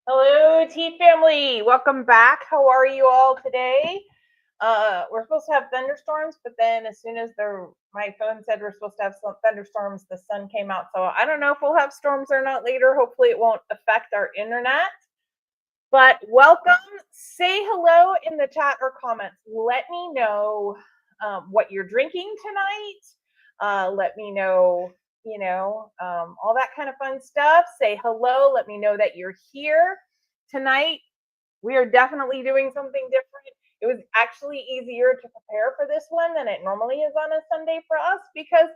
Hello, tea family. Welcome back. How are you all today? We're supposed to have thunderstorms, but then as soon as my phone said we're supposed to have some thunderstorms, the sun came out. So I don't know if we'll have storms or not later. Hopefully, it won't affect our internet. But welcome. Say hello in the chat or comments. Let me know what you're drinking tonight. Let me know, all that kind of fun stuff. Say hello. Let me know that you're here tonight. We are definitely doing something different. It was actually easier to prepare for this one than it normally is on a Sunday for us because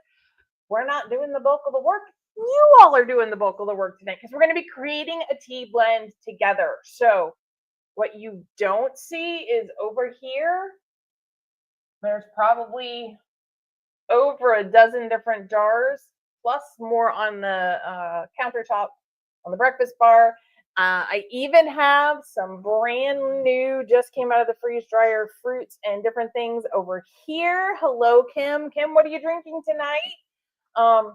we're not doing the bulk of the work. You all are doing the bulk of the work tonight because we're going to be creating a tea blend together. So what you don't see is over here, there's probably over a dozen different jars, plus more on the countertop on the breakfast bar. I even have some brand new, just came out of the freeze dryer fruits and different things over here. Hello, Kim. Kim, what are you drinking tonight?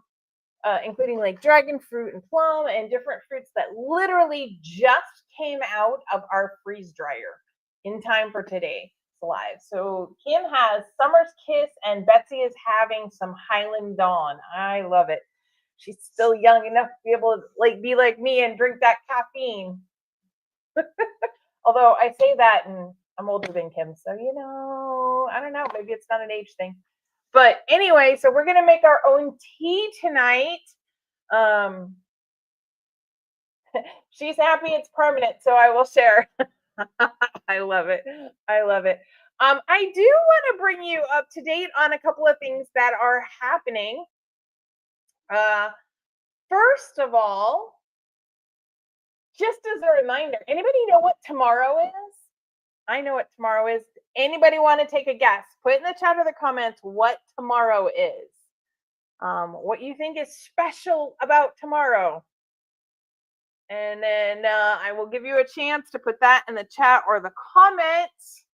Including like dragon fruit and plum and different fruits that literally just came out of our freeze dryer in time for today's live. So Kim has Summer's Kiss and Betsy is having some Highland Dawn. I love it. She's still young enough to be able to be like me and drink that caffeine. Although I say that and I'm older than Kim, so I don't know, maybe it's not an age thing. But anyway, so we're gonna make our own tea tonight. She's happy it's permanent, so I will share. I love it. I love it. I do want to bring you up to date on a couple of things that are happening. First of all, just as a reminder, anybody know what tomorrow is? I know what tomorrow is. Anybody want to take a guess? Put in the chat or the comments what tomorrow is. What you think is special about tomorrow. And then I will give you a chance to put that in the chat or the comments.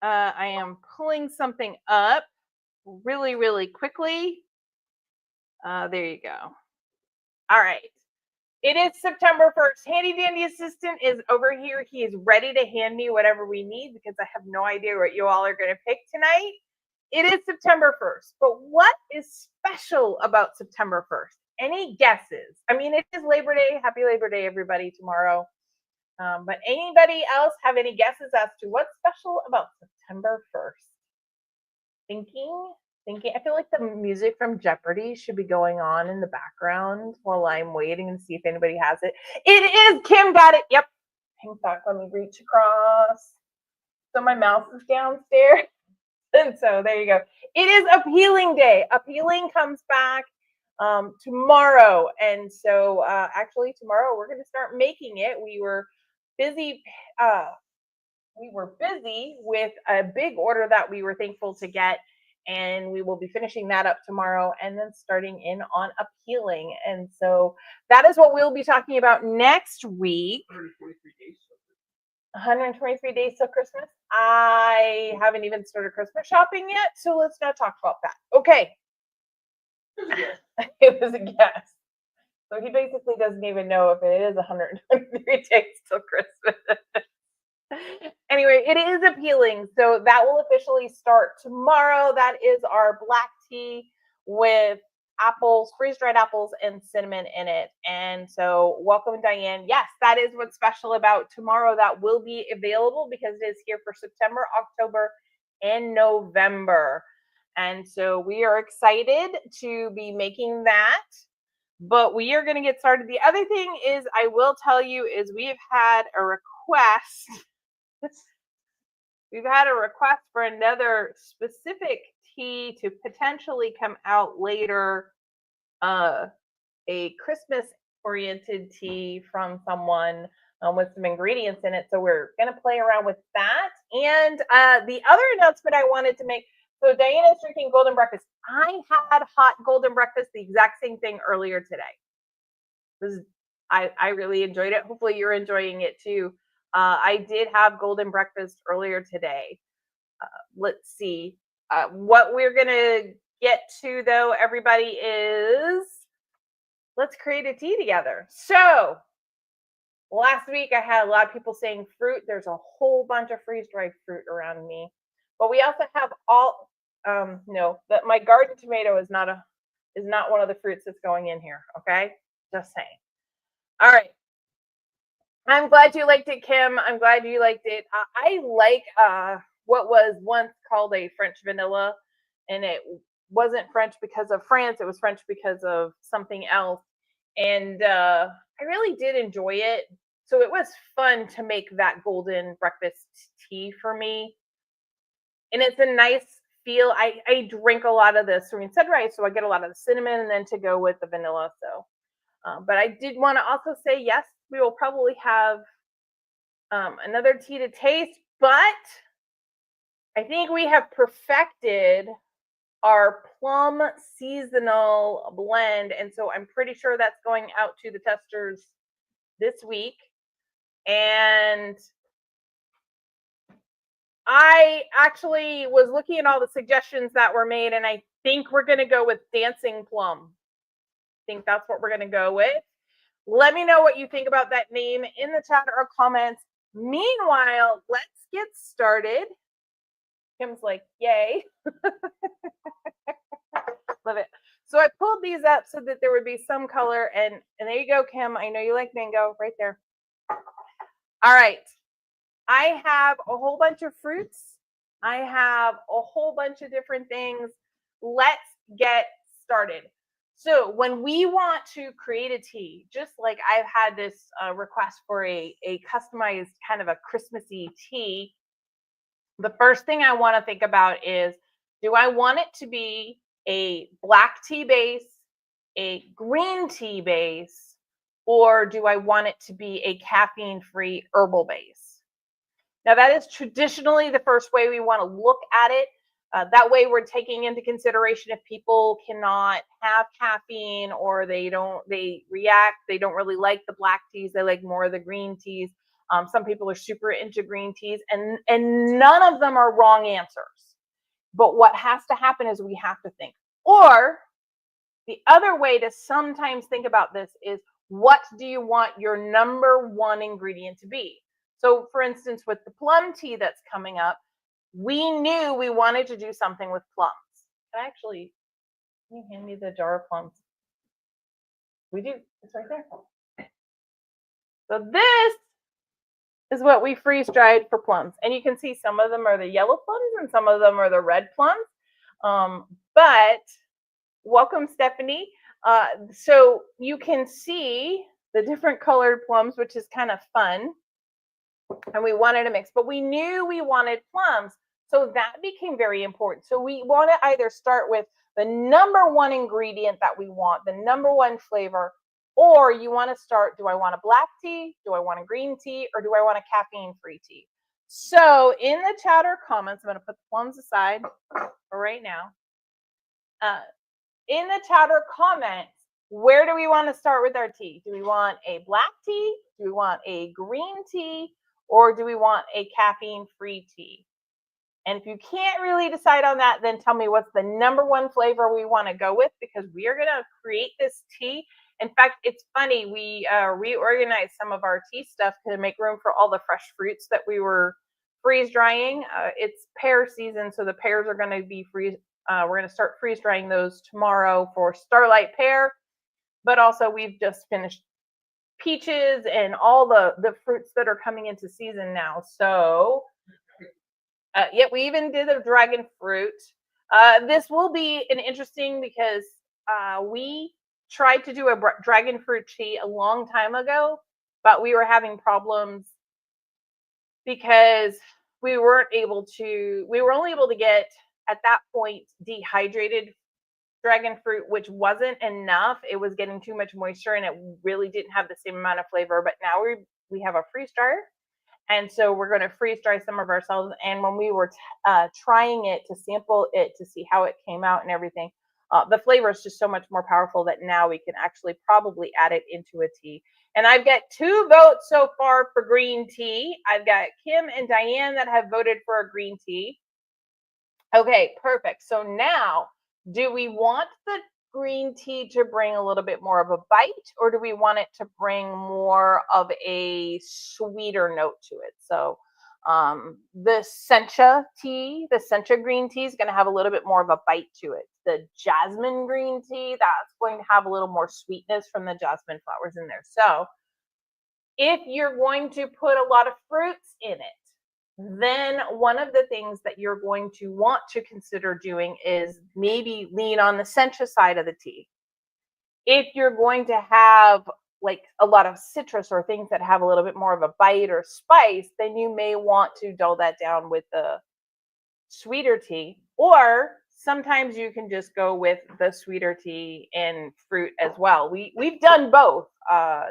I am pulling something up really, really quickly. There you go. All right. It is September 1st. Handy Dandy Assistant is over here. He is ready to hand me whatever we need because I have no idea what you all are going to pick tonight. It is September 1st, but what is special about September 1st? Any guesses? I mean, it is Labor Day. Happy Labor Day, everybody, tomorrow. But anybody else have any guesses as to what's special about September 1st? Thinking. I feel like the music from Jeopardy should be going on in the background while I'm waiting and see if anybody has it. It is Kim got it. Yep. Hang back. Let me reach across. So my mouse is downstairs. And so there you go. It is Appealing Day. Appealing comes back tomorrow. And so actually tomorrow we're going to start making it. We were busy with a big order that we were thankful to get, and we will be finishing that up tomorrow and then starting in on Appealing. And so that is what we'll be talking about next week. 123 days till Christmas. I haven't even started Christmas shopping yet, so let's not talk about that. Okay. It was a guess. So he basically doesn't even know if it is 123 days till Christmas. Anyway, it is Appealing. So that will officially start tomorrow. That is our black tea with apples, freeze-dried apples, and cinnamon in it. And so welcome, Diane. Yes, that is what's special about tomorrow. That will be available because it is here for September, October, and November. And so we are excited to be making that. But we are going to get started. The other thing is, I will tell you, is we have had a request. We've had a request for another specific tea to potentially come out later, a Christmas-oriented tea from someone with some ingredients in it. So we're going to play around with that. And the other announcement I wanted to make, so Diana is drinking golden breakfast. I had hot golden breakfast, the exact same thing earlier today. I really enjoyed it. Hopefully you're enjoying it too. I did have golden breakfast earlier today. Let's see. What we're going to get to, though, everybody, is let's create a tea together. So Last week I had a lot of people saying fruit. There's a whole bunch of freeze-dried fruit around me. But we also have all no, that my garden tomato is not one of the fruits that's going in here, okay? Just saying. All right. I'm glad you liked it, Kim. I'm glad you liked it. I like what was once called a French vanilla, and it wasn't French because of France. It was French because of something else, and I really did enjoy it. So it was fun to make that golden breakfast tea for me, and it's a nice feel. I drink a lot of the serene sunrise, so I get a lot of the cinnamon, and then to go with the vanilla. So, but I did want to also say yes, we will probably have another tea to taste, but I think we have perfected our plum seasonal blend. And so I'm pretty sure that's going out to the testers this week. And I actually was looking at all the suggestions that were made, and I think we're going to go with dancing plum. I think that's what we're going to go with. Let me know what you think about that name in the chat or comments. Meanwhile, let's get started. Kim's like, yay. Love it. So I pulled these up so that there would be some color, and there you go, Kim. I know you like mango right there. All right. I have a whole bunch of fruits. I have a whole bunch of different things. Let's get started. So when we want to create a tea, just like I've had this request for a customized kind of a Christmassy tea, the first thing I want to think about is, do I want it to be a black tea base, a green tea base, or do I want it to be a caffeine-free herbal base? Now, that is traditionally the first way we want to look at it. That way, we're taking into consideration if people cannot have caffeine or they react, they don't really like the black teas, they like more of the green teas. Some people are super into green teas, and none of them are wrong answers. But what has to happen is we have to think. Or the other way to sometimes think about this is, what do you want your number one ingredient to be? So, for instance, with the plum tea that's coming up, we knew we wanted to do something with plums. Actually, can you hand me the jar of plums? We do. It's right there. So this is what we freeze dried for plums. And you can see some of them are the yellow plums and some of them are the red plums. But welcome, Stephanie. So you can see the different colored plums, which is kind of fun. And we wanted to mix, but we knew we wanted plums. So that became very important. So we want to either start with the number one ingredient that we want, the number one flavor, or you want to start, do I want a black tea? Do I want a green tea? Or do I want a caffeine-free tea? So in the chat or comments, I'm going to put the plums aside for right now. In the chat or comments, where do we want to start with our tea? Do we want a black tea? Do we want a green tea? Or do we want a caffeine-free tea? And if you can't really decide on that, then tell me what's the number one flavor we want to go with, because we are going to create this tea. In fact, it's funny, we reorganized some of our tea stuff to make room for all the fresh fruits that we were freeze drying. It's pear season, so the pears are going to be we're going to start freeze drying those tomorrow for Starlight Pear. But also, we've just finished peaches and all the fruits that are coming into season now. So yeah, we even did a dragon fruit. This will be an interesting, because we tried to do a dragon fruit tea a long time ago, but we were having problems because we were only able to get at that point dehydrated dragon fruit, which wasn't enough. It was getting too much moisture and it really didn't have the same amount of flavor. But now we have a freeze dryer, and so we're going to freeze dry some of ourselves. And when we were trying it to sample it to see how it came out and everything, the flavor is just so much more powerful that now we can actually probably add it into a tea. And I've got 2 votes so far for green tea. I've got Kim and Diane that have voted for a green tea. Okay, perfect. So now, do we want green tea to bring a little bit more of a bite, or do we want it to bring more of a sweeter note to it? So the sencha tea, the sencha green tea is going to have a little bit more of a bite to it. The jasmine green tea, that's going to have a little more sweetness from the jasmine flowers in there. So if you're going to put a lot of fruits in it, then one of the things that you're going to want to consider doing is maybe lean on the sencha side of the tea. If you're going to have like a lot of citrus or things that have a little bit more of a bite or spice, then you may want to dull that down with the sweeter tea, or sometimes you can just go with the sweeter tea and fruit as well. We've done both.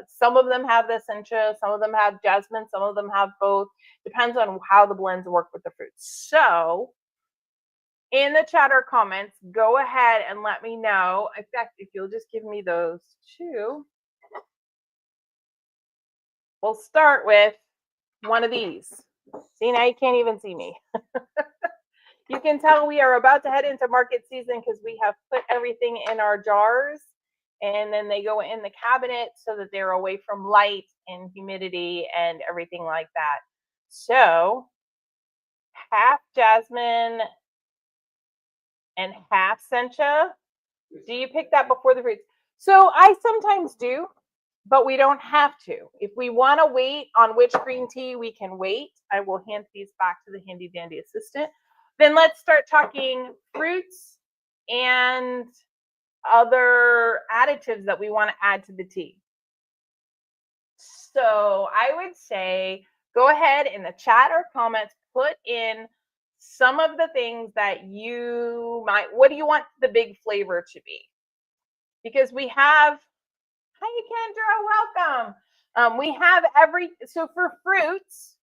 Some of them have the sencha, some of them have jasmine, some of them have both. Depends on how the blends work with the fruits. So in the chat or comments, go ahead and let me know. In fact, if you'll just give me those two, we'll start with one of these. See, now you can't even see me. You can tell we are about to head into market season because we have put everything in our jars, and then they go in the cabinet so that they're away from light and humidity and everything like that. So half jasmine and half sencha. Do you pick that before the fruits? So I sometimes do, but we don't have to. If we want to wait on which green tea, we can wait. I will hand these back to the handy dandy assistant. Then let's start talking fruits and other additives that we want to add to the tea. So I would say go ahead in the chat or comments, put in some of the things that you might, what do you want the big flavor to be? Because we have, hi Kendra, welcome. We have so for fruits,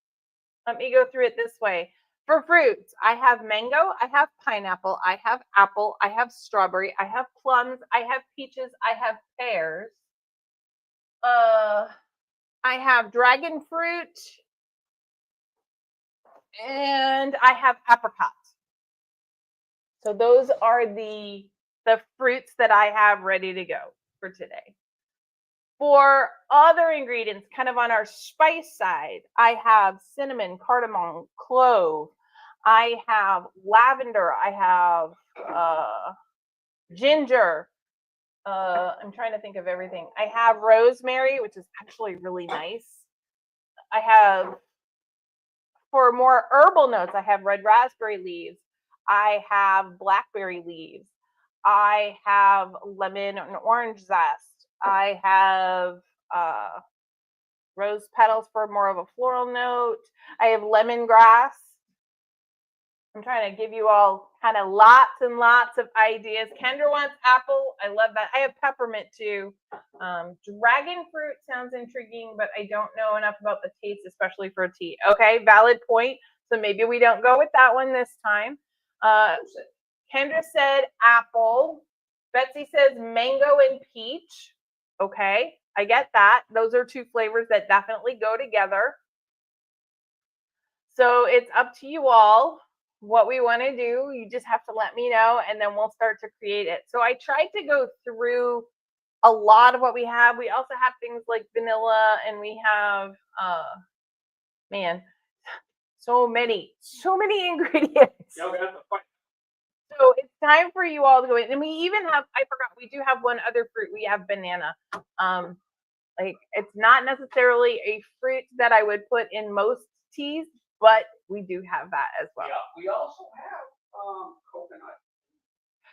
let me go through it this way. For fruits, I have mango, I have pineapple, I have apple, I have strawberry, I have plums, I have peaches, I have pears. I have dragon fruit, and I have apricot. So those are the fruits that I have ready to go for today. For other ingredients, kind of on our spice side, I have cinnamon, cardamom, clove. I have lavender. I have ginger. I'm trying to think of everything. I have rosemary, which is actually really nice. I have, for more herbal notes, I have red raspberry leaves. I have blackberry leaves. I have lemon and orange zest. I have rose petals for more of a floral note. I have lemongrass. I'm trying to give you all kind of lots and lots of ideas. Kendra wants apple. I love that. I have peppermint too. Dragon fruit sounds intriguing, but I don't know enough about the taste, especially for a tea. Okay, valid point. So maybe we don't go with that one this time. Kendra said apple. Betsy says mango and peach. Okay, I get that. Those are two flavors that definitely go together. So it's up to you all what we want to do. You just have to let me know, and then we'll start to create it. So I tried to go through a lot of what we have. We also have things like vanilla, and we have man, so many ingredients. So it's time for you all to go in. And we even have, I forgot, we do have one other fruit. We have banana. Like it's not necessarily a fruit that I would put in most teas, but we do have that as well. Yeah, we also have coconut.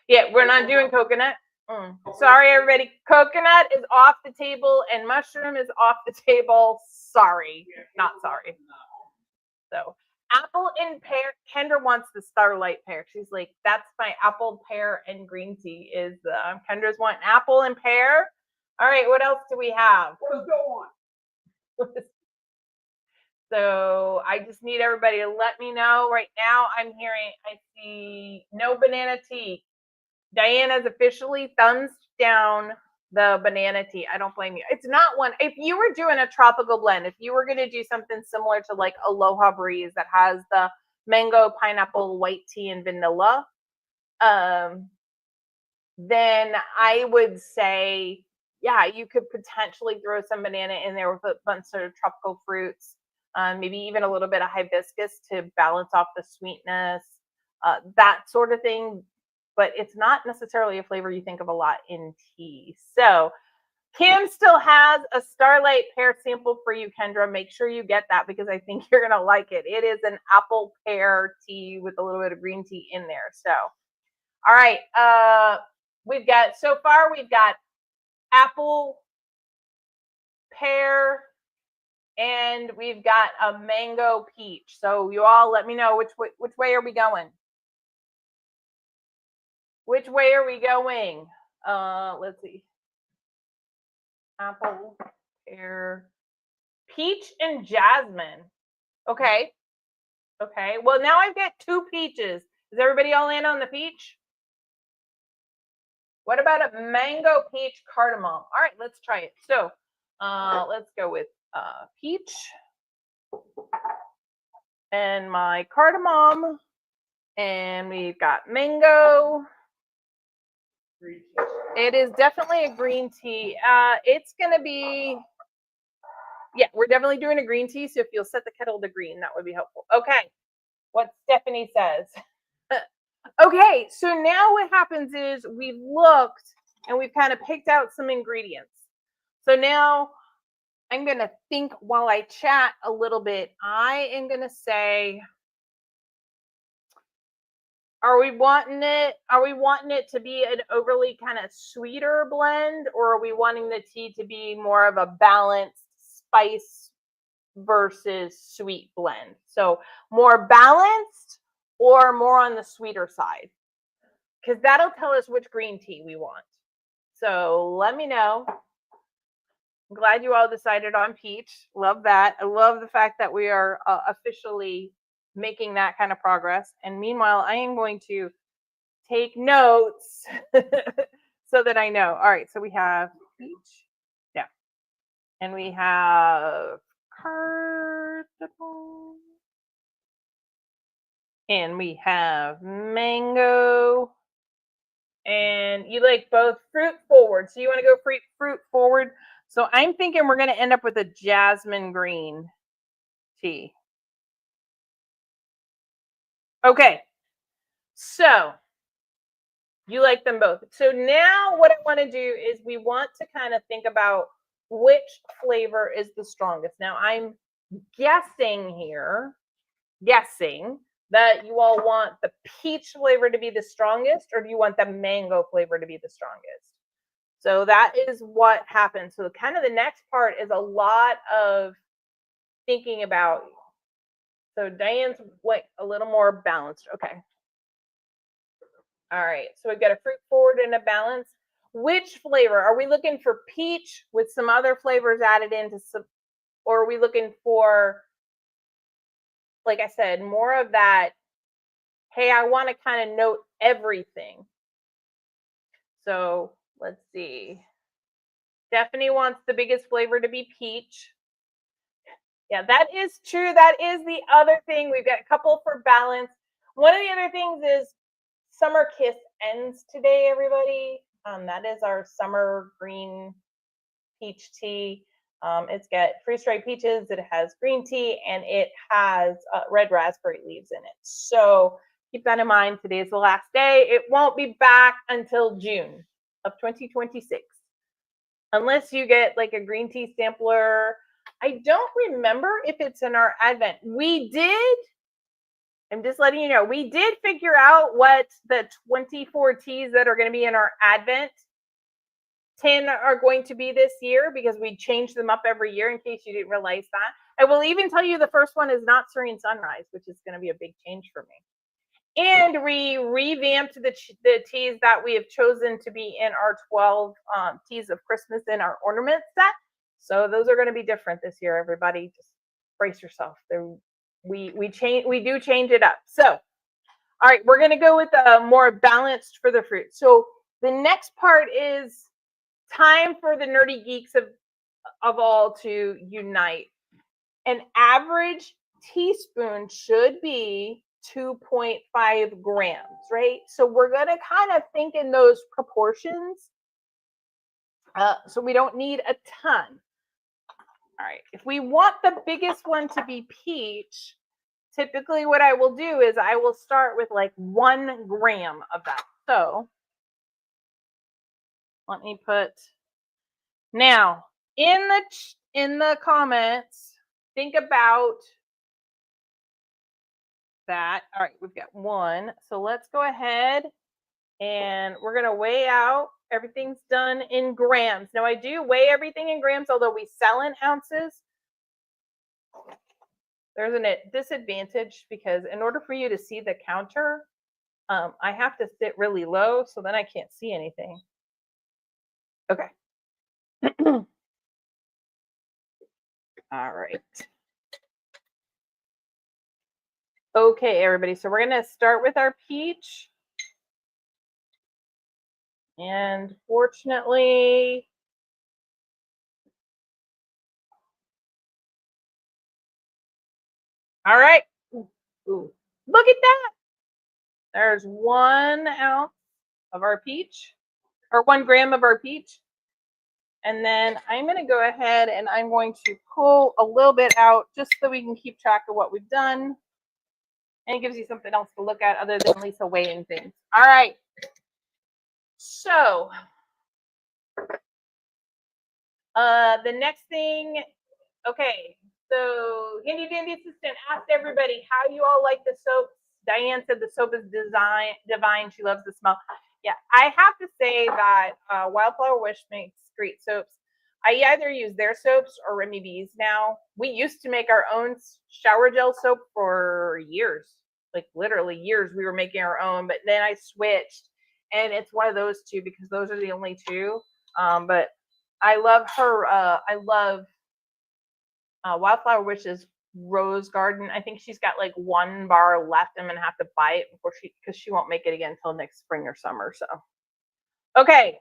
Yeah, we're not doing coconut. Sorry, everybody. Coconut is off the table and mushroom is off the table. Sorry, not sorry. So apple and pear. Kendra wants the starlight pear. She's like, that's my apple, pear, and green tea. Is Kendra's want apple and pear. All right, what else do we have? What is going on? So I just need everybody to let me know. Right now, I see no banana tea. Diana's officially thumbs down the banana tea. I don't blame you. It's not one. If you were doing a tropical blend, if you were going to do something similar to like Aloha Breeze that has the mango, pineapple, white tea, and vanilla, then I would say, yeah, you could potentially throw some banana in there with a bunch of tropical fruits, maybe even a little bit of hibiscus to balance off the sweetness, that sort of thing. But it's not necessarily a flavor you think of a lot in tea. So Kim still has a Starlight pear sample for you, Kendra. Make sure you get that because I think you're going to like it. It is an apple pear tea with a little bit of green tea in there. So, all right. We've got apple, pear, and we've got a mango peach. So you all let me know which way are we going? Which way are we going? Let's see. Apple, pear, peach, and jasmine. Okay. Okay. Well, now I've got 2 peaches. Is everybody all in on the peach? What about a mango peach cardamom? All right, let's try it. So let's go with peach and my cardamom. And we've got mango. It is definitely a green tea. It's going to be, yeah, we're definitely doing a green tea. So if you'll set the kettle to green, that would be helpful. Okay, what Stephanie says. Okay, so now what happens is we've looked and we've kind of picked out some ingredients. So now I'm going to think while I chat a little bit. I am going to say, are we wanting it to be an overly kind of sweeter blend, or are we wanting the tea to be more of a balanced spice versus sweet blend? So more balanced or more on the sweeter side? Because that'll tell us which green tea we want. So let me know. I'm glad you all decided on peach. Love that. I love the fact that we are officially making that kind of progress. And meanwhile, I am going to take notes so that I know. All right, so we have peach. Yeah. And we have cardamom. And we have mango. And you like both fruit forward. So you want to go fruit forward. So I'm thinking we're going to end up with a jasmine green tea. Okay. So you like them both. So now what I want to do is we want to kind of think about which flavor is the strongest. Now I'm guessing that you all want the peach flavor to be the strongest, or do you want the mango flavor to be the strongest? So that is what happens. So kind of the next part is a lot of thinking about. So Diane's like a little more balanced. Okay. All right. So we've got a fruit forward and a balance. Which flavor? Are we looking for peach with some other flavors added into some, or are we looking for, like I said, more of that, hey, I want to kind of note everything. So let's see. Stephanie wants the biggest flavor to be peach. Yeah, that is true. That is the other thing. We've got a couple for balance. One of the other things is Summer Kiss ends today, everybody. That is our summer green peach tea. It's got freeze-dried peaches, it has green tea, and it has red raspberry leaves in it. So keep that in mind. Today is the last day. It won't be back until June of 2026. Unless you get like a green tea sampler. I don't remember if it's in our Advent. I'm just letting you know, we did figure out what the 24 teas that are going to be in our Advent 10 are going to be this year, because we change them up every year, in case you didn't realize that. I will even tell you the first one is not Serene Sunrise, which is going to be a big change for me. And we revamped the teas that we have chosen to be in our 12 teas of Christmas in our ornament set. So those are going to be different this year, everybody. Just brace yourself. We do change it up. So, all right, we're going to go with more balanced for the fruit. So the next part is time for the nerdy geeks of all to unite. An average teaspoon should be 2.5 grams, right? So we're going to kind of think in those proportions. So we don't need a ton. All right, if we want the biggest one to be peach, typically what I will do is I will start with like 1 gram of that. So let me put, now in the comments, think about that. All right, we've got 1. So let's go ahead and we're going to weigh out. Everything's done in grams. Now I do weigh everything in grams, although we sell in ounces. There's a disadvantage because in order for you to see the counter, I have to sit really low, so then I can't see anything. Okay. All right. Okay, everybody. So we're going to start with our peach. And fortunately, all right. Ooh. Look at that. There's 1 ounce of our peach, or 1 gram of our peach. And then I'm going to go ahead and I'm going to pull a little bit out just so we can keep track of what we've done. And it gives you something else to look at other than Lisa weighing things. All right. So the next thing, okay. So Handy Dandy Assistant asked everybody how you all like the soap. Diane said the soap is divine. She loves the smell. Yeah, I have to say that Wildflower Wish makes great soaps. I either use their soaps or Remy B's now. We used to make our own shower gel soap for years, like literally years. We were making our own, but then I switched, and it's one of those two because those are the only two. But I love her. I love Wildflower Wish's Rose Garden. I think she's got like 1 bar left. I'm gonna have to buy it before because she won't make it again until next spring or summer. So, okay.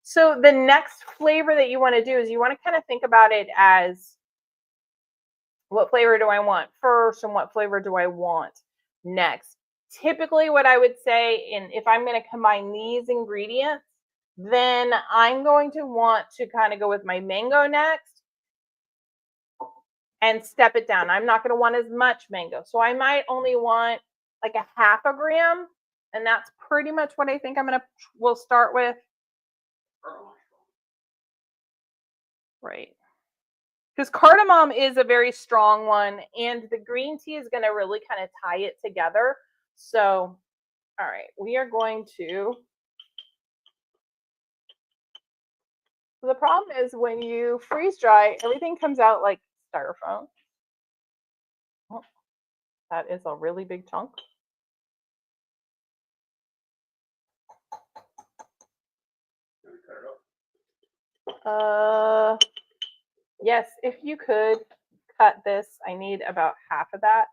So the next flavor that you want to do is you want to kind of think about it as, what flavor do I want first and what flavor do I want next? Typically what I would say, and if I'm going to combine these ingredients, then I'm going to want to kind of go with my mango next and step it down. I'm not going to want as much mango. So I might only want like a 0.5 gram. And that's pretty much what I think we'll start with. Right. Because cardamom is a very strong one, and the green tea is going to really kind of tie it together. So, all right, we are going to. So the problem is when you freeze dry, everything comes out like styrofoam. Oh, that is a really big chunk. Yes, if you could cut this, I need about half of that.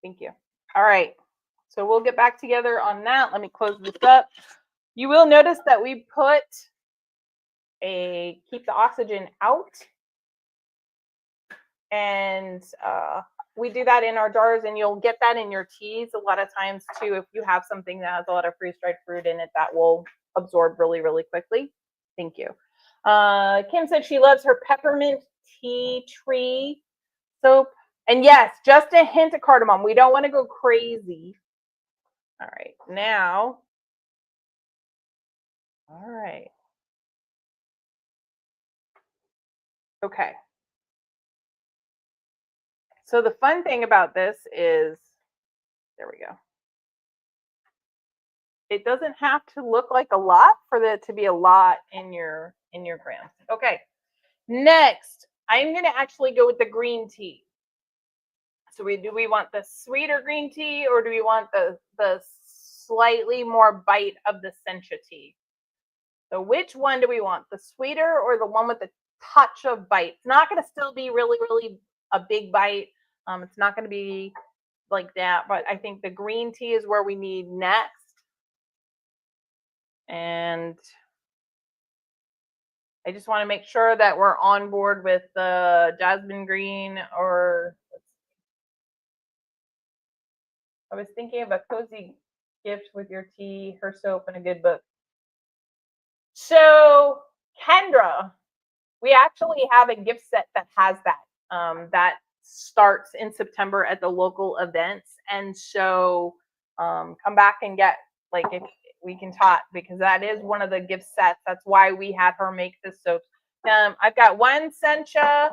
Thank you. All right, so we'll get back together on that. Let me close this up. You will notice that we put keep the oxygen out, and we do that in our jars, and you'll get that in your teas a lot of times too. If you have something that has a lot of freeze-dried fruit in it, that will absorb really, really quickly. Thank you. Kim said she loves her peppermint tea tree soap. And yes, just a hint of cardamom. We don't want to go crazy. All right, now. All right. Okay. So the fun thing about this is, there we go. It doesn't have to look like a lot for it to be a lot in your grams. Okay. Next, I'm going to actually go with the green tea. So do we want the sweeter green tea, or do we want the slightly more bite of the sencha tea? So which one do we want? The sweeter or the one with the touch of bite? It's not going to still be really, really a big bite. It's not going to be like that, but I think the green tea is where we need next. And I just want to make sure that we're on board with the jasmine green, or I was thinking of a cozy gift with your tea, her soap, and a good book. So, Kendra, we actually have a gift set that has that. That starts in September at the local events, and so come back and get, like, if we can talk, because that is one of the gift sets. That's why we had her make this soap. I've got one Sencha,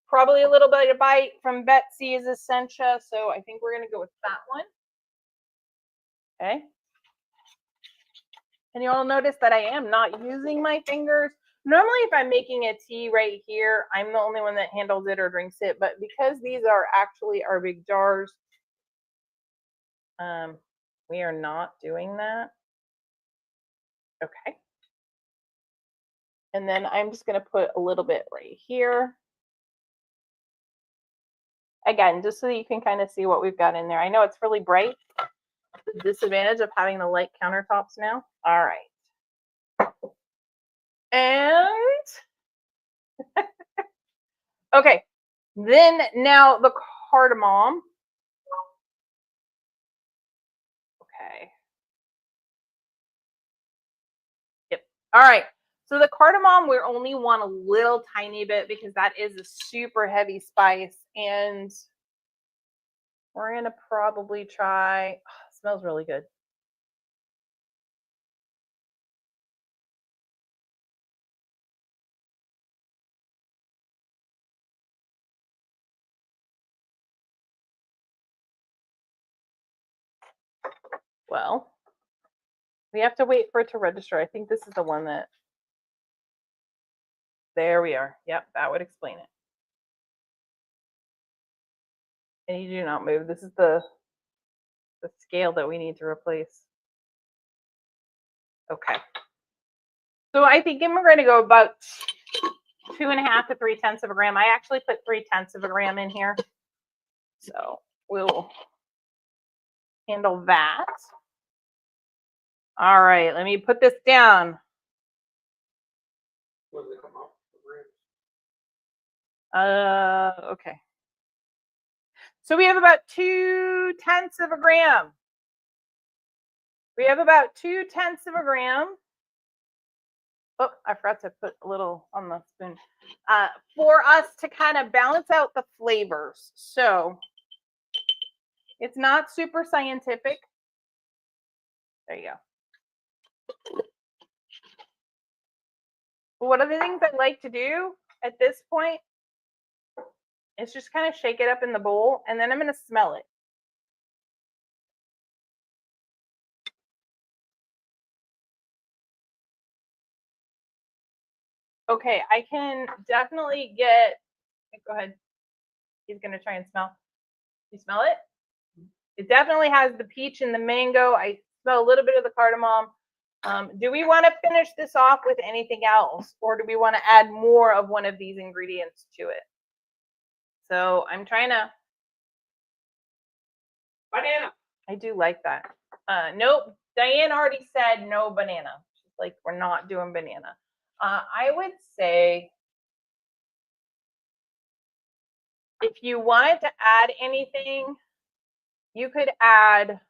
probably a little bit of bite from Betsy is a Sencha, so I think we're gonna go with that one. Okay. And you'll notice that I am not using my fingers. Normally, if I'm making a tea right here, I'm the only one that handles it or drinks it. But because these are actually our big jars, we are not doing that. Okay. And then I'm just going to put a little bit right here. Again, just so that you can kind of see what we've got in there. I know it's really bright. The disadvantage of having the light countertops now. All right. And okay, then now the cardamom. Okay. Yep. All right. So the cardamom, we only want a little tiny bit because that is a super heavy spice. And we're going to probably try, it smells really good. Well, we have to wait for it to register. I think this is the one that, there we are. Yep, that would explain it. And you do not move. This is the scale that we need to replace. Okay. So I think we're going to go about 2.5 to 3/10 of a gram. I actually put 3/10 of a gram in here. So we'll handle that. All right, let me put this down. What does it come out for grams? Okay. So we have about 2/10 of a gram. We have about 2/10 of a gram. Oh, I forgot to put a little on the spoon. For us to kind of balance out the flavors. So it's not super scientific. There you go. But one of the things I like to do at this point is just kind of shake it up in the bowl, and then I'm going to smell it. Okay, I can definitely get, go ahead. He's going to try and smell. You smell it? It definitely has the peach and the mango. I smell a little bit of the cardamom. Do we want to finish this off with anything else, or do we want to add more of one of these ingredients to it? So I'm trying to. Banana. I do like that. Nope. Diane already said no banana. She's like, we're not doing banana. I would say if you wanted to add anything, you could add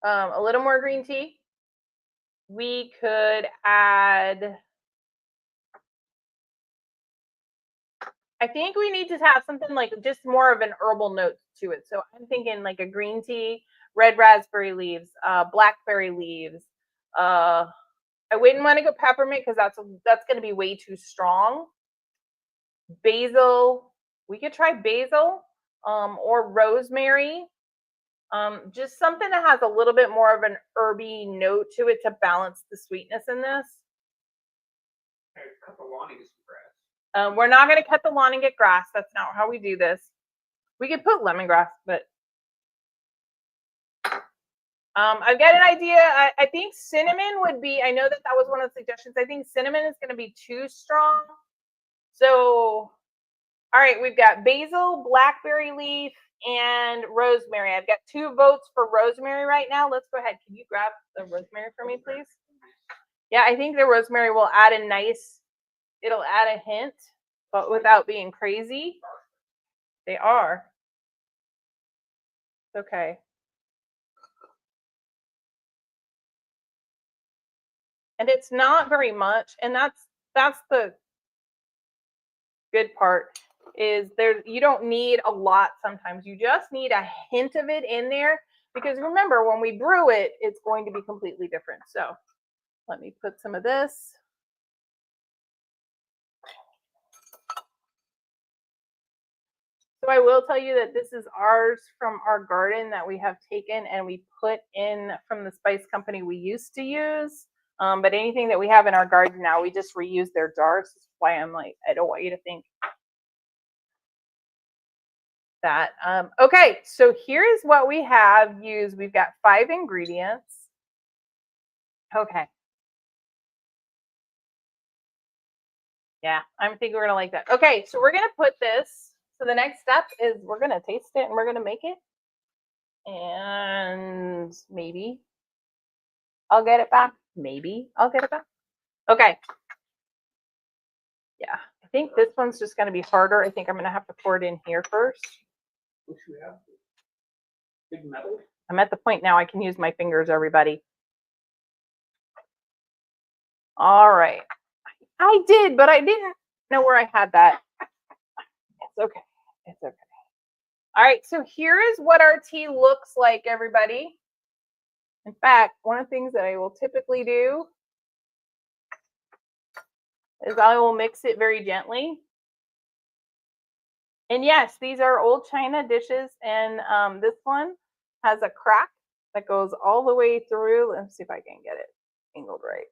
a little more green tea. We could add, I think we need to have something like just more of an herbal note to it. So I'm thinking like a green tea, red raspberry leaves, blackberry leaves. I wouldn't want to go peppermint because that's going to be way too strong. Basil, we could try basil, or rosemary. Just something that has a little bit more of an herby note to it to balance the sweetness in this. Cut the lawn and get some grass. We're not going to cut the lawn and get grass. That's not how we do this. We could put lemongrass, but I've got an idea. I think cinnamon would be, I know that was one of the suggestions. I think cinnamon is going to be too strong. So, all right, we've got basil, blackberry leaf, and rosemary. I've got 2 votes for rosemary right now. Let's go ahead. Can you grab the rosemary for me, please? Yeah, I think the rosemary will add a nice, it'll add a hint, but without being crazy. They are. Okay. And it's not very much, and that's the good part is there you don't need a lot sometimes. You just need a hint of it in there because remember when we brew it, it's going to be completely different. So let me put some of this. So I will tell you that this is ours from our garden that we have taken and we put in from the spice company we used to use. But anything that we have in our garden now, we just reuse their jars. That's why I'm like, I don't want you to think that. Okay, so here is what we have used. We've got 5 ingredients. Okay. Yeah, I'm thinking we're gonna like that. Okay, so we're gonna put this. So the next step is we're gonna taste it and we're gonna make it. And maybe I'll get it back. Maybe I'll get it back. Okay. Yeah, I think this one's just gonna be harder. I think I'm gonna have to pour it in here first. What you have? Big metal? I'm at the point now I can use my fingers, everybody. All right. I did, but I didn't know where I had that. It's okay. It's okay. All right, so here is what our tea looks like, everybody. In fact, one of the things that I will typically do is I will mix it very gently. And yes, these are old china dishes, and this one has a crack that goes all the way through. Let's see if I can get it angled right.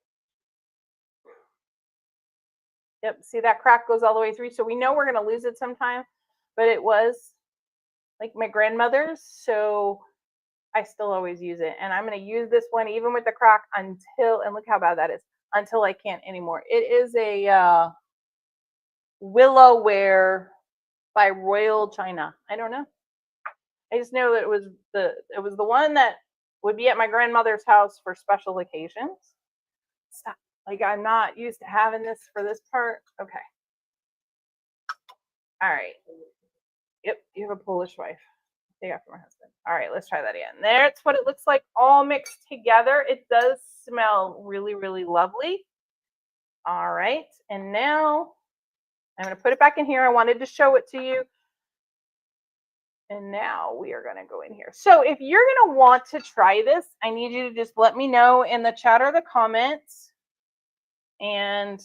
Yep, see that crack goes all the way through. So we know we're going to lose it sometime, but it was like my grandmother's, so I still always use it. And I'm going to use this one even with the crack until, and look how bad that is, until I can't anymore. It is a Willowware by Royal China. I don't know. I just know that it was the one that would be at my grandmother's house for special occasions. Stop. Like I'm not used to having this for this part. Okay. All right. Yep, you have a Polish wife. Take after my husband. All right, let's try that again. That's what it looks like all mixed together. It does smell really, really lovely. All right, and now I'm going to put it back in here. I wanted to show it to you. And now we are going to go in here. So if you're going to want to try this, I need you to just let me know in the chat or the comments. And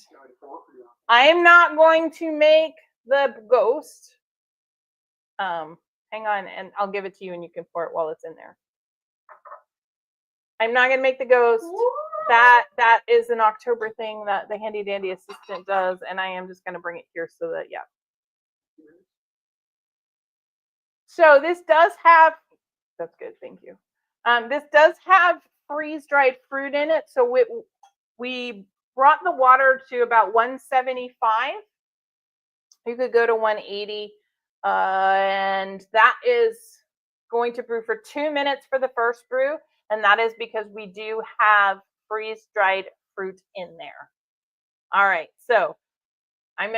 I am not going to make the ghost. Hang on, and I'll give it to you and you can pour it while it's in there. I'm not going to make the ghost. That is an October thing that the handy dandy assistant does, and I am just going to bring it here so that, yeah. So this does have, that's good, thank you. This does have freeze-dried fruit in it. So we brought the water to about 175. You could go to 180. And that is going to brew for 2 minutes for the first brew. And that is because we do have freeze-dried fruit in there. All right, so I'm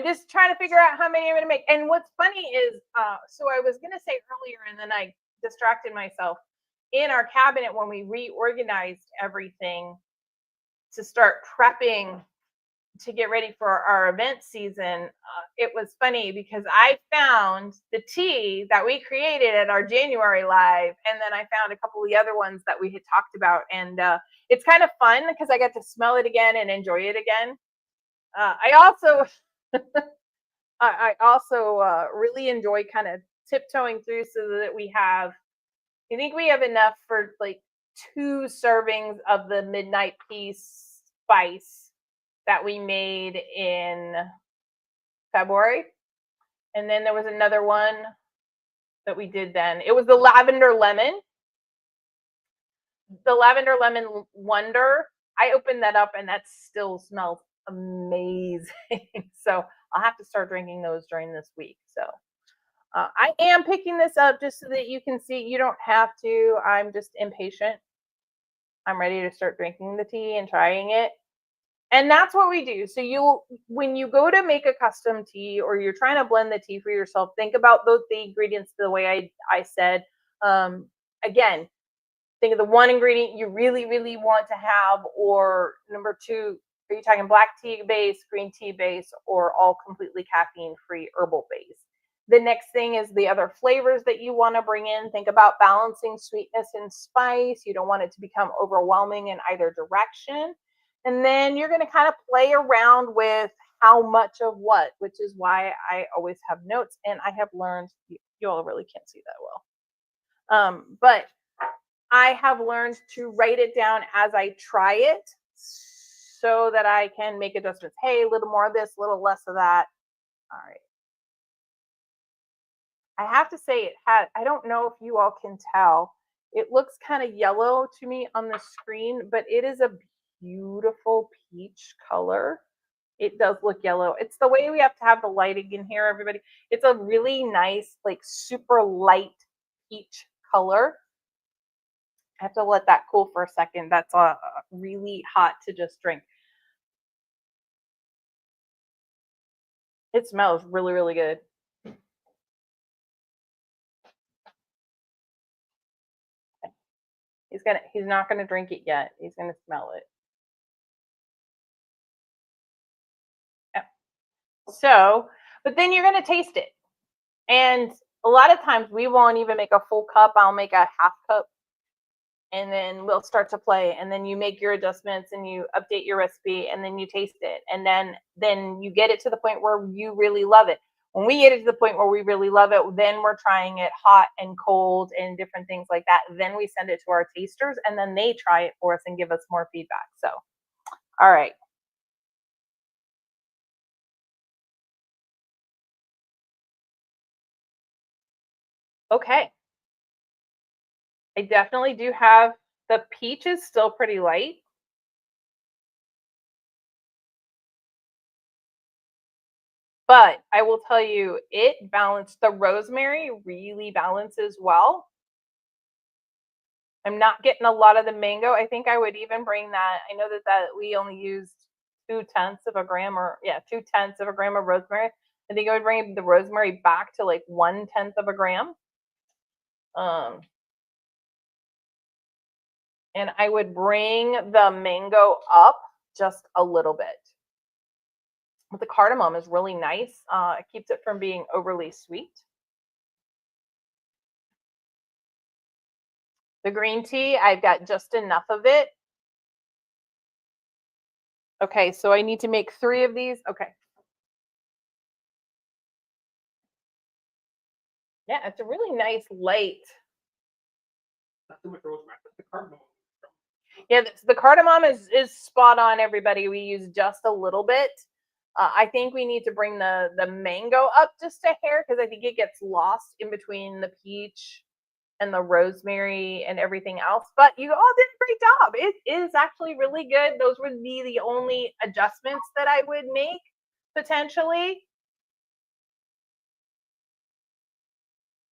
just trying to figure out how many I'm gonna make. And what's funny is, so I was gonna say earlier, and then I distracted myself. In our cabinet, when we reorganized everything to start prepping to get ready for our event season, it was funny because I found the tea that we created at our January live, and then I found a couple of the other ones that we had talked about, and it's kind of fun because I get to smell it again and enjoy it again. I also really enjoy kind of tiptoeing through so that we have, I think we have enough for like 2 servings of the midnight peace spice that we made in February. And then there was another one that we did then. It was the lavender lemon. The lavender lemon wonder. I opened that up and that still smells amazing. So I'll have to start drinking those during this week. So I am picking this up just so that you can see. You don't have to. I'm just impatient. I'm ready to start drinking the tea and trying it. And that's what we do. So when you go to make a custom tea or you're trying to blend the tea for yourself, think about the ingredients the way I said. Again, think of the one ingredient you really, really want to have, or number two, are you talking black tea base, green tea base, or all completely caffeine free herbal base? The next thing is the other flavors that you want to bring in. Think about balancing sweetness and spice. You don't want it to become overwhelming in either direction. And then you're going to kind of play around with how much of what, which is why I always have notes. And I have learned, you all really can't see that well. But I have learned to write it down as I try it so that I can make adjustments. Hey, a little more of this, a little less of that. All right. I have to say it had, I don't know if you all can tell, it looks kind of yellow to me on the screen, but it is a beautiful peach color. It does look yellow. It's the way we have to have the lighting in here, everybody. It's a really nice, like super light peach color. I have to let that cool for a second. That's really hot to just drink. It smells really, really good. He's not gonna drink it yet. He's gonna smell it. Yep. So, but then you're gonna taste it. And a lot of times we won't even make a full cup. I'll make a half cup, and then we'll start to play, and then you make your adjustments and you update your recipe, and then you taste it, and then you get it to the point where you really love it. When we get it to the point where we really love it, then we're trying it hot and cold and different things like that. Then we send it to our tasters, and then they try it for us and give us more feedback. So, all right. Okay. I definitely do have, the peach is still pretty light. But I will tell you, it balanced, the rosemary really balances well. I'm not getting a lot of the mango. I think I would even bring that. I know that we only used 2/10 of a gram, or yeah, 2/10 of a gram of rosemary. I think I would bring the rosemary back to like 1/10 of a gram. Um, and I would bring the mango up just a little bit. But the cardamom is really nice. It keeps it from being overly sweet. The green tea, I've got just enough of it. Okay, so I need to make 3 of these. Okay. Yeah, it's a really nice light. Not too much rosemary, but the cardamom. Yeah, the cardamom is spot on, everybody. We use just a little bit. I think we need to bring the mango up just a hair because I think it gets lost in between the peach and the rosemary and everything else. But you all did a great job. It is actually really good. Those would be the only adjustments that I would make potentially.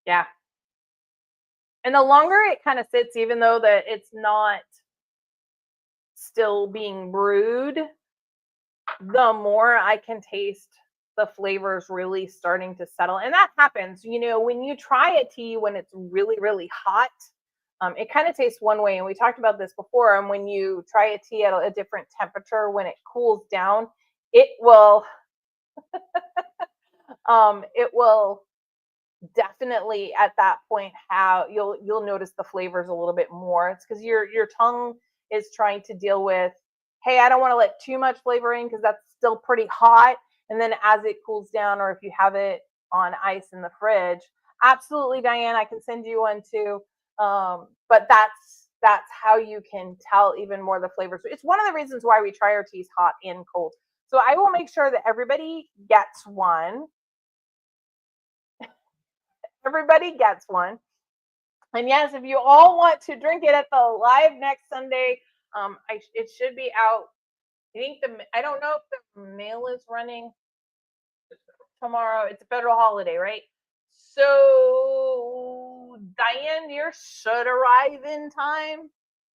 Yeah. And the longer it kind of sits, even though that it's not still being brewed, the more I can taste the flavors really starting to settle. And that happens, when you try a tea when it's really, really hot, it kind of tastes one way. And we talked about this before. And when you try a tea at a different temperature, when it cools down, it will, it will definitely at that point how you'll notice the flavors a little bit more. It's because your tongue is trying to deal with, hey, I don't want to let too much flavor in because that's still pretty hot. And then as it cools down, or if you have it on ice in the fridge, absolutely, Diane, I can send you one too. But that's how you can tell even more the flavors. It's one of the reasons why we try our teas hot and cold. So I will make sure that everybody gets one. Everybody gets one. And yes, if you all want to drink it at the live next Sunday, it should be out. I don't know if the mail is running tomorrow. It's a federal holiday, right? So Diane, yours should arrive in time.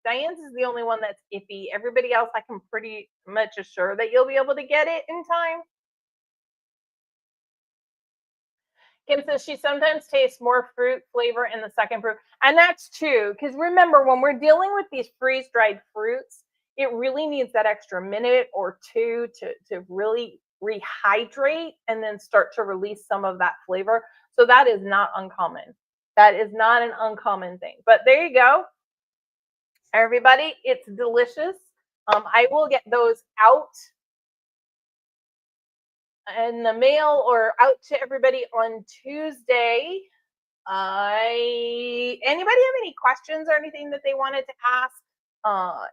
Diane's is the only one that's iffy. Everybody else, I can pretty much assure that you'll be able to get it in time. Kim says she sometimes tastes more fruit flavor in the second brew. And that's true. Because remember, when we're dealing with these freeze-dried fruits, it really needs that extra minute or two to really rehydrate and then start to release some of that flavor. So that is not uncommon. That is not an uncommon thing. But there you go. Everybody, it's delicious. I will get those out in the mail or out to everybody on Tuesday. Anybody have any questions or anything that they wanted to ask?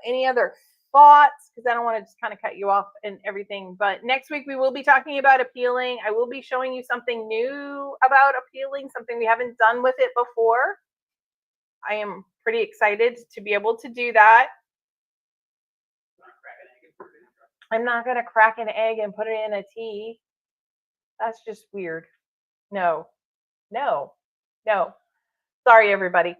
Any other thoughts? Because I don't want to just kind of cut you off and everything. But next week we will be talking about appealing. I will be showing you something new about appealing, something we haven't done with it before. I am pretty excited to be able to do that. I'm not going to crack an egg and put it in a tea. That's just weird. No. Sorry, everybody.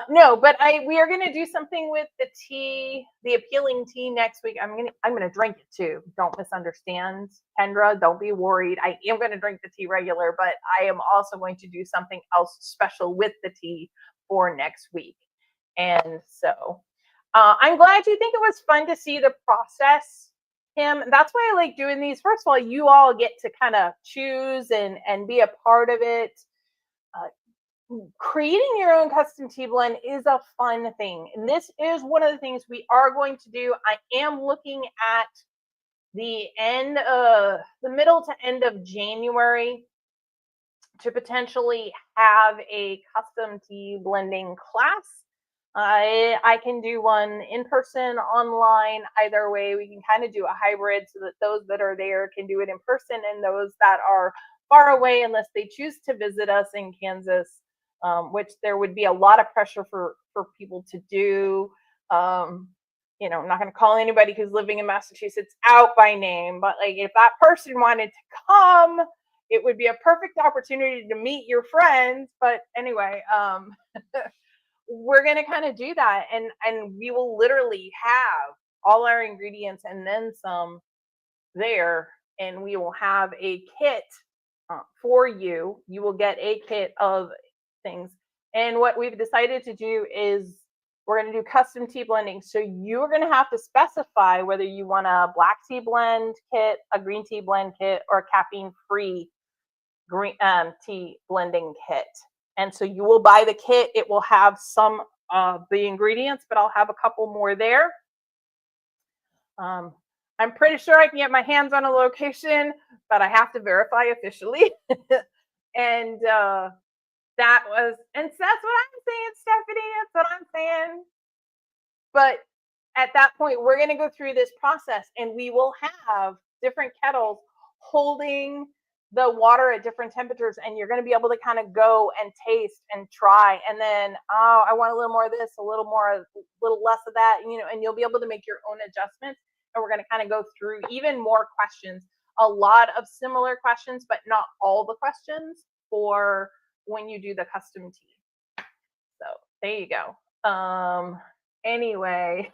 No, but we are gonna do something with the tea, the appealing tea next week. I'm gonna drink it too. Don't misunderstand, Kendra. Don't be worried. I am gonna drink the tea regular, but I am also going to do something else special with the tea for next week. And so I'm glad you think it was fun to see the process, Kim. That's why I like doing these. First of all, you all get to kind of choose and be a part of it. Creating your own custom tea blend is a fun thing. And this is one of the things we are going to do. I am looking at the middle to end of January to potentially have a custom tea blending class. I can do one in person, online, either way. We can kind of do a hybrid so that those that are there can do it in person and those that are far away, unless they choose to visit us in Kansas, which there would be a lot of pressure for people to do. I'm not going to call anybody who's living in Massachusetts out by name, but like if that person wanted to come, it would be a perfect opportunity to meet your friends. But anyway, we're going to kind of do that, and we will literally have all our ingredients and then some there, and we will have a kit for you. You will get a kit of things. And what we've decided to do is we're going to do custom tea blending. So you're going to have to specify whether you want a black tea blend kit, a green tea blend kit, or a caffeine-free green tea blending kit. And so you will buy the kit. It will have some of the ingredients, but I'll have a couple more there. I'm pretty sure I can get my hands on a location, but I have to verify officially. And that's what I'm saying, Stephanie. That's what I'm saying. But at that point, we're going to go through this process, and we will have different kettles holding the water at different temperatures, and you're going to be able to kind of go and taste and try, and then I want a little more of this, a little less of that, and you'll be able to make your own adjustments. And we're going to kind of go through even more questions, a lot of similar questions, but not all the questions for when you do the custom tea. So there you go. Anyway,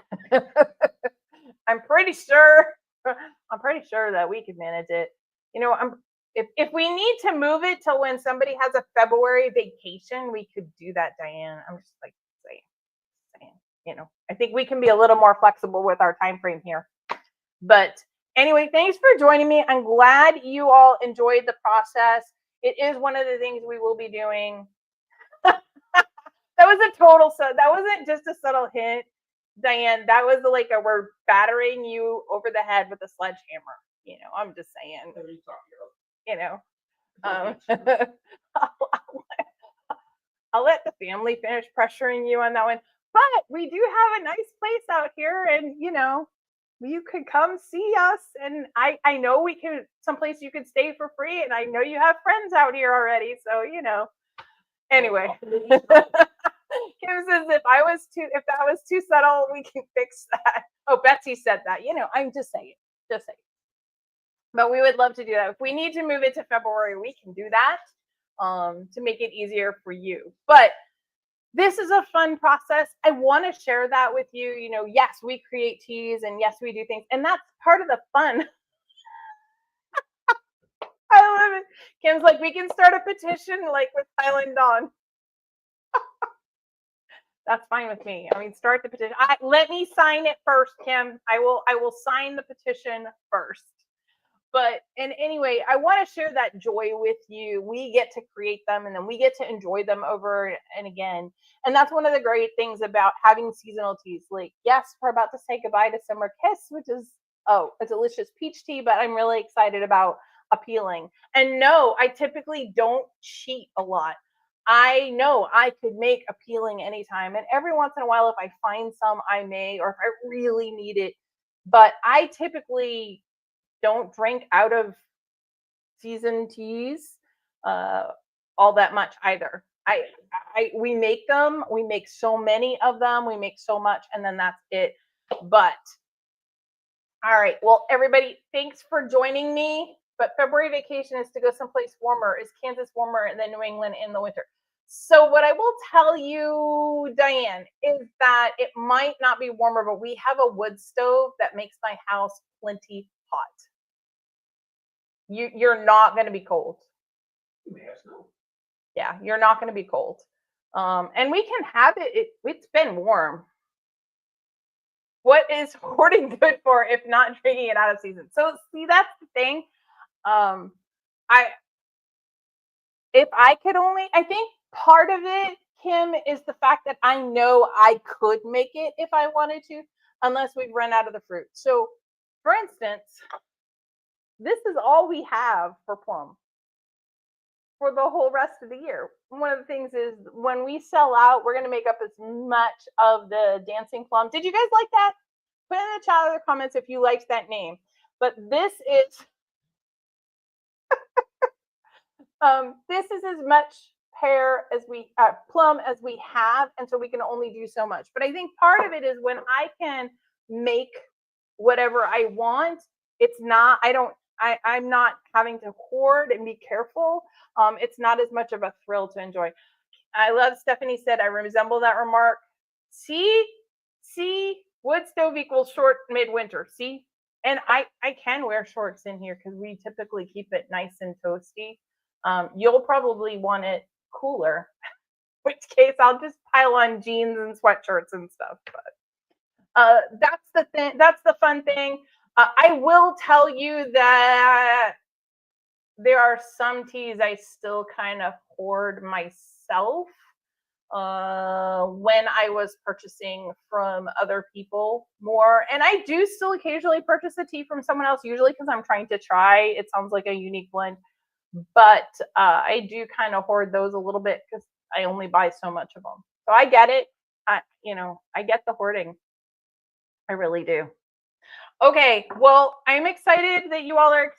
I'm pretty sure that we can manage it. If we need to move it till when somebody has a February vacation, we could do that, Diane. I'm just like saying, I think we can be a little more flexible with our time frame here. But anyway, thanks for joining me. I'm glad you all enjoyed the process. It is one of the things we will be doing. That wasn't just a subtle hint, Diane. That was like we're battering you over the head with a sledgehammer. I'm just saying. I'll let the family finish pressuring you on that one. But we do have a nice place out here, and you could come see us, and I know we can someplace you could stay for free, and I know you have friends out here already, so anyway. Kim says if that was too subtle, we can fix that. Oh, Betsy said that. I'm just saying. But we would love to do that. If we need to move it to February, we can do that to make it easier for you. But this is a fun process. I want to share that with you. Yes, we create teas, and yes, we do things, and that's part of the fun. I I love it. Kim's like, we can start a petition like with Highland Dawn. That's fine with me. I mean, start the petition. Let me sign it first, Kim. I will sign the petition first. But and anyway, I want to share that joy with you. We get to create them and then we get to enjoy them over and again. And that's one of the great things about having seasonal teas. Like, yes, we're about to say goodbye to Summer Kiss, which is a delicious peach tea, but I'm really excited about appealing. And no, I typically don't cheat a lot. I know I could make appealing anytime. And every once in a while, if I find some, I may, or if I really need it. But I typically don't drink out of seasoned teas all that much either. We make them, we make so many of them, we make so much, and then that's it. But all right, well, everybody, thanks for joining me. But February vacation is to go someplace warmer. Is Kansas warmer than New England in the winter? So what I will tell you, Diane, is that it might not be warmer, but we have a wood stove that makes my house plenty hot. You're not going to be cold. Yeah, you're not going to be cold. And we can have it. It's been warm. What is hoarding good for if not drinking it out of season? So see, that's the thing. If I could only, I think part of it, Kim, is the fact that I know I could make it if I wanted to, unless we've run out of the fruit. So, for instance, this is all we have for plum for the whole rest of the year. One of the things is when we sell out, we're going to make up as much of the dancing plum. Did you guys like that? Put in the chat or the comments if you liked that name. But this is this is as much pear as we plum as we have, and so we can only do so much. But I think part of it is when I can make whatever I want, it's not, I'm not having to hoard and be careful. It's not as much of a thrill to enjoy. I love Stephanie said, I resemble that remark. See, wood stove equals short midwinter. See, and I can wear shorts in here because we typically keep it nice and toasty. You'll probably want it cooler, in which case I'll just pile on jeans and sweatshirts and stuff. But that's the thing. That's the fun thing. I will tell you that there are some teas I still kind of hoard myself when I was purchasing from other people more. And I do still occasionally purchase a tea from someone else, usually because I'm trying to try. It sounds like a unique blend. But I do kind of hoard those a little bit because I only buy so much of them. So I get it. I get the hoarding. I really do. Okay, well, I'm excited that you all are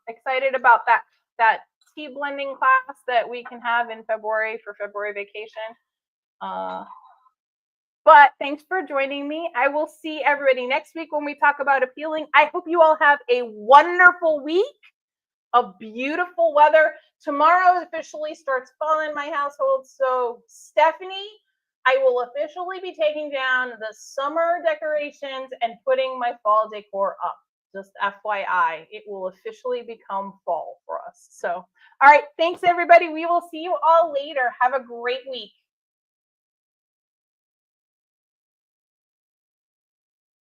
excited about that tea blending class that we can have in February for February vacation. But thanks for joining me. I will see everybody next week when we talk about appealing. I hope you all have a wonderful week. A beautiful weather. Tomorrow officially starts fall in my household. So Stephanie, I will officially be taking down the summer decorations and putting my fall decor up. Just FYI, it will officially become fall for us. So, all right. Thanks everybody. We will see you all later. Have a great week.